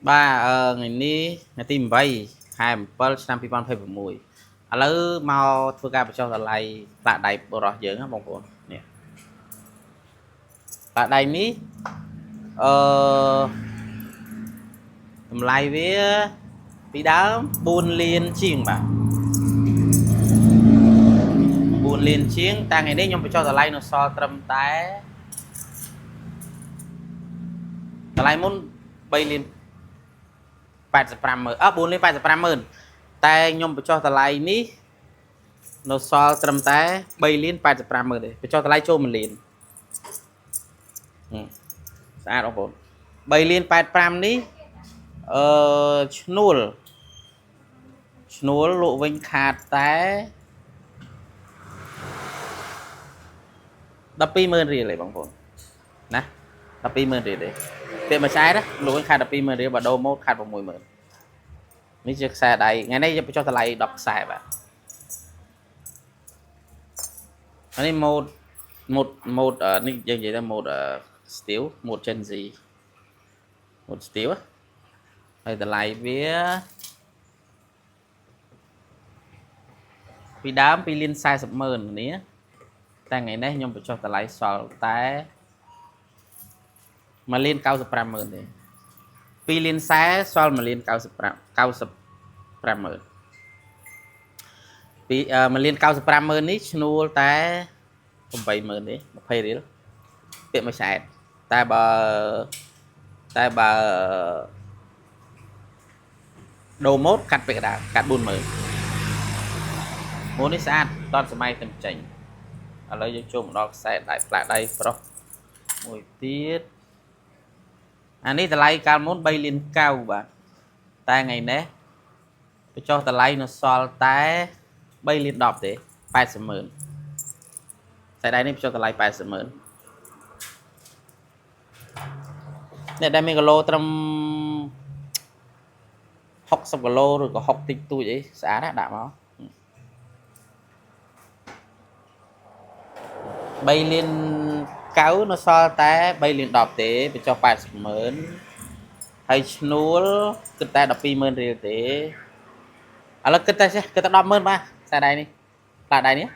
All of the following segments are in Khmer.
ba ngày ní ngày tìm vay hai một năm pi bằng phải mùi à lỡ mau thưa ca cho là lại tạ đại bộ rõ dưỡng á bông bồn nè tạ đại ní tầm lại với tí đá buôn liên chiêng bà buôn liên chiêng ta ngày đấy nhung phải cho là lại nó so trầm tái là lại muốn bay liên 85 ម៉ឺន 4លាន 85 ម៉ឺន តែខ្ញុំបញ្ចុះតម្លៃនេះនៅសល់ត្រឹមតែ 3 លាន 85 ម៉ឺនទេបញ្ចុះតម្លៃចូល 1 លានស្អាតបងប្អូន 3 លាន 85 នេះឈ្នួលលក់វិញខាតតែ 12,000 រៀលទេបងប្អូនណា 12,000 រៀលទេពាក្យមួយខ្សែណាលក់វិញខាត 12,000 រៀលបើដូរម៉ូតខាត 6,000 នេះជាខ្សែដៃថ្ងៃនេះយើងបញ្ចុះតម្លៃ 10 ខ្សែបាទនេះម៉ូតនេះយើងនិយាយថាម៉ូត steel ម៉ូត Gen Z ម៉ូត steel ហើយតម្លៃវាពីដើម 2 លាន 40 ម៉ឺននេះតែថ្ងៃនេះខ្ញុំបញ្ចុះតម្លៃសល់តែ 1 លាន 95 ម៉ឺនទេ 2 លាន 40 សល់ 1 លាន 95 ម៉ឺនពី 1 លាន 95 ម៉ឺននេះឈ្នួលតែ 8 ម៉ឺនទេ 20 រៀលពាក្យមួយខ្សែតែបើដូរម៉ូតកាត់ពាក្យដាកាត់ 4 ម៉ឺនម៉ូតនេះស្អាតតតសម័យតែចេញឥឡូវយើងចូលមកដល់ខ្សែដៃផ្លាកដៃប្រុសមួយទៀតអានេះតម្លៃកាលមុន 3 លាន 9 បាទតែថ្ងៃនេះបញ្ចុះតម្លៃនៅសល់តែ 3 លាន 10 ទេ 80 ម៉ឺនខ្សែដៃនេះបញ្ចុះតម្លៃ 80 ម៉ឺនអ្នកដែលមានគីឡូត្រឹម 60 គីឡូឬក៏ 60 តិចតួចអីស្អាតណាស់ដាក់មក 3 លាន 9 នៅសល់តែ 3 លាន 10 ទេបញ្ចុះ 80 ម៉ឺនហើយឈ្នួលគិតតែ 12 ម៉ឺនរៀលទេឥឡូវគិតតែ 10 ម៉ឺនបាទខ្សែដៃនេះផ្លាកដៃនេះ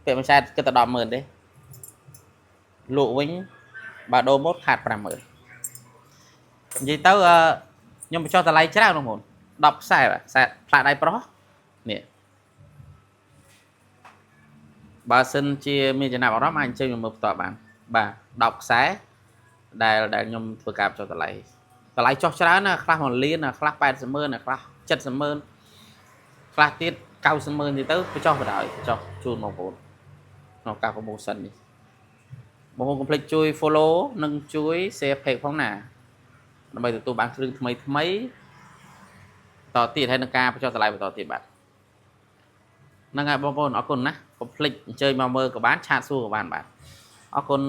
ពាក្យមួយខ្សែគិតតែ 10 ម៉ឺនទេលក់វិញបើដូរម៉ូតខាត 5 ម៉ឺននិយាយទៅខ្ញុំបញ្ចុះតម្លៃច្រើនបងប្អូន 10 ខ្សែបាទខ្សែផ្លាកដៃប្រុសនេះបើសិនជាមានចំណាប់អារម្មណ៍អាចអញ្ជើញមកមើលផ្ទាល់បានបាទ 10 ខ្សែដែលខ្ញុំធ្វើការបញ្ចុះតម្លៃចុះច្រើនណាខ្លះ 1 លានខ្លះ 80 ម៉ឺនខ្លះ 70 ម៉ឺនខ្លះទៀត 90 ម៉ឺនទៅបញ្ចុះបណ្ដោយចុះជូនបងប្អូនក្នុងការ promotion នេះបងប្អូនកុំភ្លេចជួយ follow និងជួយ share page ផងណាដើម្បីទទួលបានគ្រឿងថ្មីតទៀតហើយនឹងការបញ្ចុះតម្លៃបន្តទៀតបាទហ្នឹងហើយបងប្អូនអរគុណណាកុំភ្លេចអញ្ជើញមកមើលក៏បានឆាតសួរក៏បានបាទអរគុណ